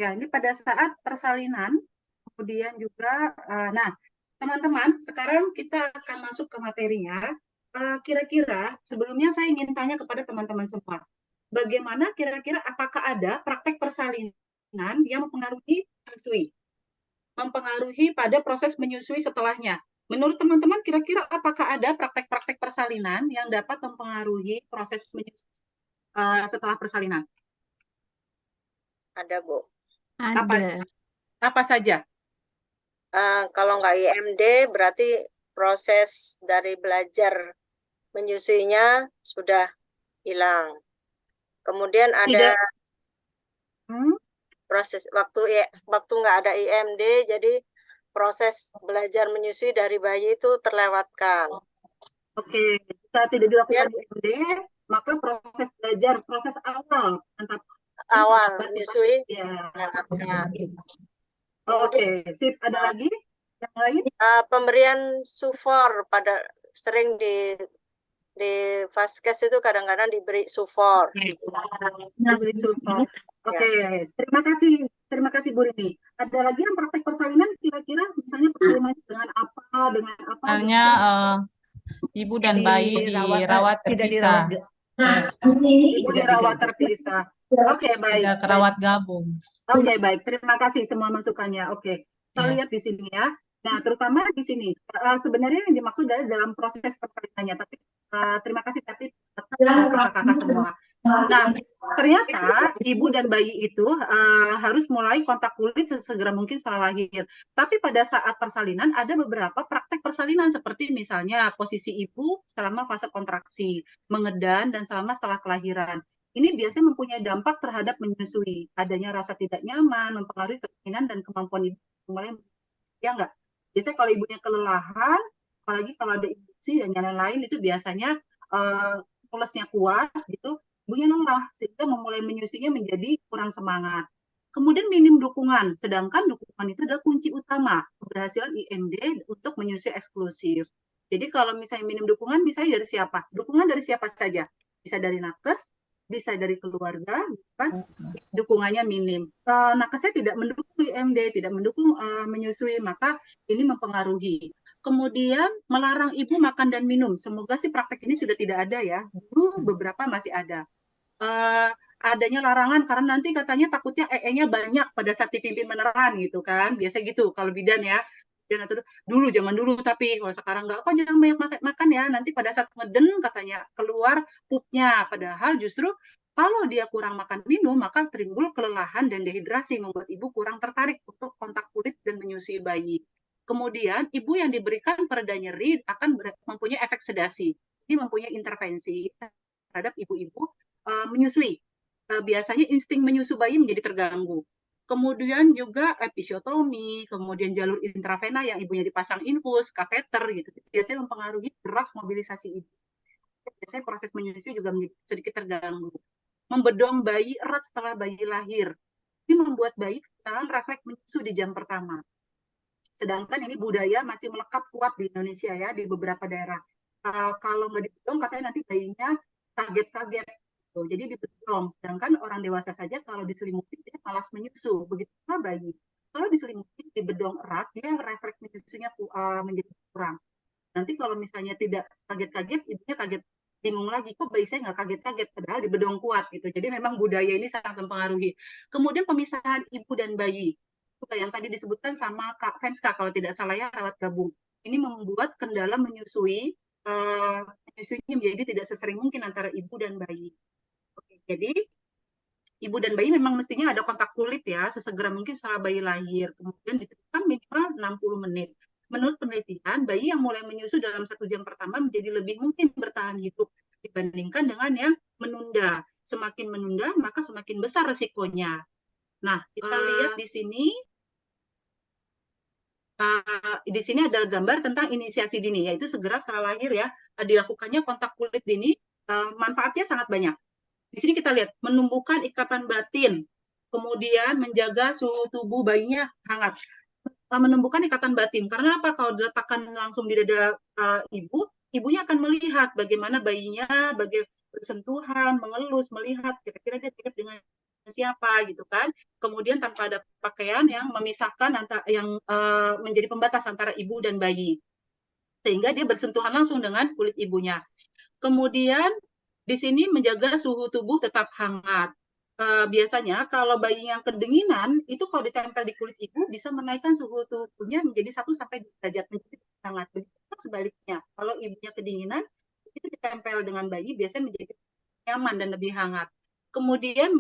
Ya, ini pada saat persalinan, kemudian juga, nah, teman-teman, sekarang kita akan masuk ke materinya. Kira-kira sebelumnya saya ingin tanya kepada teman-teman semua, bagaimana kira-kira apakah ada praktek persalinan yang mempengaruhi pada proses menyusui setelahnya? Menurut teman-teman, kira-kira apakah ada praktek-praktek persalinan yang dapat mempengaruhi proses menyusui setelah persalinan? Ada, Bu. Apa Ada. apa saja? Kalau nggak IMD berarti proses dari belajar menyusuinya sudah hilang. Kemudian ada Tidak. proses waktu nggak ada IMD, jadi proses belajar menyusui dari bayi itu terlewatkan. Oke, jika tidak dilakukan Kemudian IMD, maka proses belajar, proses awal awal menyusui ya. terlewatkan. Oke, Kemudian sip. Ada lagi yang lain? pemberian sufor sering di vaskes itu kadang-kadang diberi sufor. Diberi support. Oke, terima kasih Bu Rini. Ada lagi yang praktek persalinan kira-kira misalnya persalinan dengan apa Misalnya ibu dan bayi dirawat tidak terpisah. Ibu dirawat terpisah. Oke, baik. Tidak kerawat gabung. Oke, baik. Terima kasih semua masukannya. Oke, kita lihat di sini ya. Nah, terutama di sini sebenarnya yang dimaksud adalah dalam proses persalinannya. Tapi terima kasih tapi kakak-kakak semua. Nah, ternyata ibu dan bayi itu harus mulai kontak kulit sesegera mungkin setelah lahir. Tapi pada saat persalinan ada beberapa praktek persalinan seperti misalnya posisi ibu selama fase kontraksi, mengedan dan selama setelah kelahiran. Ini biasanya mempunyai dampak terhadap menyusui. Adanya rasa tidak nyaman, mempengaruhi keinginan dan kemampuan ibu mulai, ya enggak? Biasanya kalau ibunya kelelahan, apalagi kalau ada infeksi dan lain-lain, itu biasanya mulesnya kuat, gitu, ibunya lelah, sehingga memulai menyusuinya menjadi kurang semangat. Kemudian minim dukungan, sedangkan dukungan itu adalah kunci utama keberhasilan IMD untuk menyusui eksklusif. Jadi kalau misalnya minim dukungan, misalnya dari siapa? Dukungan dari siapa saja? Bisa dari nakes, bisa dari keluarga, kan dukungannya minim. Nakesnya tidak mendukung IMD, tidak mendukung menyusui, maka ini mempengaruhi. Kemudian melarang ibu makan dan minum. Semoga sih praktek ini sudah tidak ada ya. Dulu beberapa masih ada. Adanya larangan karena nanti katanya takutnya EE-nya banyak pada saat dipimpin meneran gitu kan. Biasa gitu kalau bidan ya. Dan atau dulu zaman dulu, tapi kalau sekarang enggak, kok jangan banyak makan ya, nanti pada saat ngeden katanya keluar pupnya, padahal justru kalau dia kurang makan minum maka timbul kelelahan dan dehidrasi, membuat ibu kurang tertarik untuk kontak kulit dan menyusui bayi. Kemudian ibu yang diberikan pereda nyeri akan mempunyai efek sedasi, ini mempunyai intervensi terhadap ibu-ibu menyusui. Biasanya insting menyusu bayi menjadi terganggu. Kemudian juga episiotomi, kemudian jalur intravena yang ibunya dipasang infus, kateter gitu. Biasanya mempengaruhi gerak mobilisasi ibu. Biasanya proses menyusui juga sedikit terganggu. Membedong bayi erat setelah bayi lahir. Ini membuat bayi kehilangan refleks menyusu di jam pertama. Sedangkan ini budaya masih melekat kuat di Indonesia ya, di beberapa daerah. Kalau nggak dibedong katanya nanti bayinya kaget-kaget. Jadi dibedong, sedangkan orang dewasa saja kalau diselimuti dia malas menyusu, begitu bayi. Kalau diselimuti dibedong erat, dia refleks menyusunya menjadi kurang. Nanti kalau misalnya tidak kaget-kaget, ibunya kaget, bingung lagi, kok bayi saya nggak kaget-kaget, padahal dibedong kuat gitu. Jadi memang budaya ini sangat mempengaruhi. Kemudian pemisahan ibu dan bayi, itu yang tadi disebutkan sama Kak Fenska, kalau tidak salah ya, rawat gabung. Ini membuat kendala menyusuinya menjadi tidak sesering mungkin antara ibu dan bayi. Jadi ibu dan bayi memang mestinya ada kontak kulit ya, sesegera mungkin setelah bayi lahir. Kemudian ditentukan minimal 60 menit. Menurut penelitian, bayi yang mulai menyusu dalam 1 jam pertama menjadi lebih mungkin bertahan hidup dibandingkan dengan yang menunda. Semakin menunda, maka semakin besar resikonya. Nah, kita lihat di sini. Di sini ada gambar tentang inisiasi dini, yaitu segera setelah lahir ya, dilakukannya kontak kulit dini, manfaatnya sangat banyak. Di sini kita lihat menumbuhkan ikatan batin, kemudian menjaga suhu tubuh bayinya hangat, menumbuhkan ikatan batin. Karena apa? Kalau diletakkan langsung di dada ibunya akan melihat bagaimana bayinya, bersentuhan, mengelus, melihat, kira-kira dia mirip dengan siapa gitu kan. Kemudian tanpa ada pakaian yang memisahkan yang menjadi pembatas antara ibu dan bayi, sehingga dia bersentuhan langsung dengan kulit ibunya. Kemudian di sini menjaga suhu tubuh tetap hangat. Biasanya kalau bayi yang kedinginan itu kalau ditempel di kulit ibu bisa menaikkan suhu tubuhnya menjadi 1-2 derajat menjadi hangat. Begitu sebaliknya, kalau ibunya kedinginan itu ditempel dengan bayi biasanya menjadi nyaman dan lebih hangat. Kemudian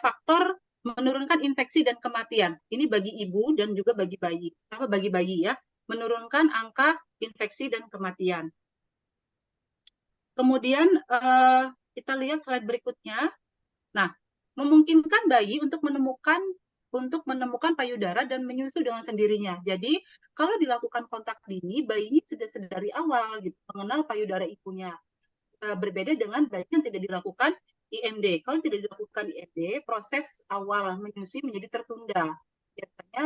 faktor menurunkan infeksi dan kematian. Ini bagi ibu dan juga bagi bayi. Bagi bayi ya, menurunkan angka infeksi dan kematian. Kemudian kita lihat slide berikutnya. Nah, memungkinkan bayi untuk menemukan payudara dan menyusu dengan sendirinya. Jadi, kalau dilakukan kontak dini, bayinya sudah dari awal gitu, mengenal payudara ibunya. Berbeda dengan bayi yang tidak dilakukan IMD. Kalau tidak dilakukan IMD, proses awal menyusui menjadi tertunda. Biasanya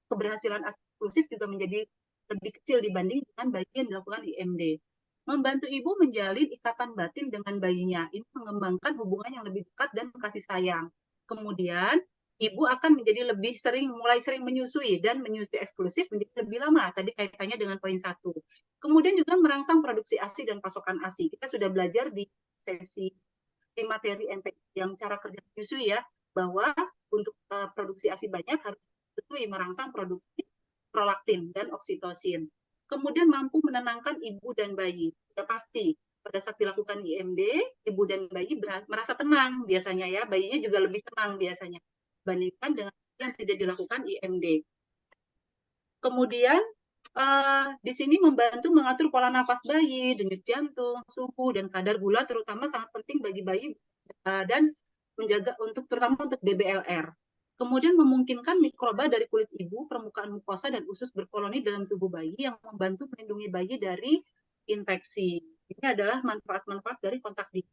keberhasilan ASI eksklusif juga menjadi lebih kecil dibanding dengan bayi yang dilakukan IMD. Membantu ibu menjalin ikatan batin dengan bayinya. Ini mengembangkan hubungan yang lebih dekat dan kasih sayang. Kemudian, ibu akan menjadi mulai sering menyusui dan menyusui eksklusif menjadi lebih lama. Tadi kaitannya dengan poin 1. Kemudian juga merangsang produksi ASI dan pasokan ASI. Kita sudah belajar di sesi materi MPI yang cara kerja menyusui ya, bahwa untuk produksi ASI banyak harus merangsang produksi prolaktin dan oksitosin. Kemudian mampu menenangkan ibu dan bayi. Sudah pasti pada saat dilakukan IMD, ibu dan bayi merasa tenang biasanya ya, bayinya juga lebih tenang biasanya dibandingkan dengan yang tidak dilakukan IMD. Kemudian di sini membantu mengatur pola nafas bayi, denyut jantung, suhu, dan kadar gula terutama sangat penting bagi bayi dan menjaga terutama untuk BBLR. Kemudian memungkinkan mikroba dari kulit ibu, permukaan mukosa, dan usus berkoloni dalam tubuh bayi yang membantu melindungi bayi dari infeksi. Ini adalah manfaat-manfaat dari kontak dini.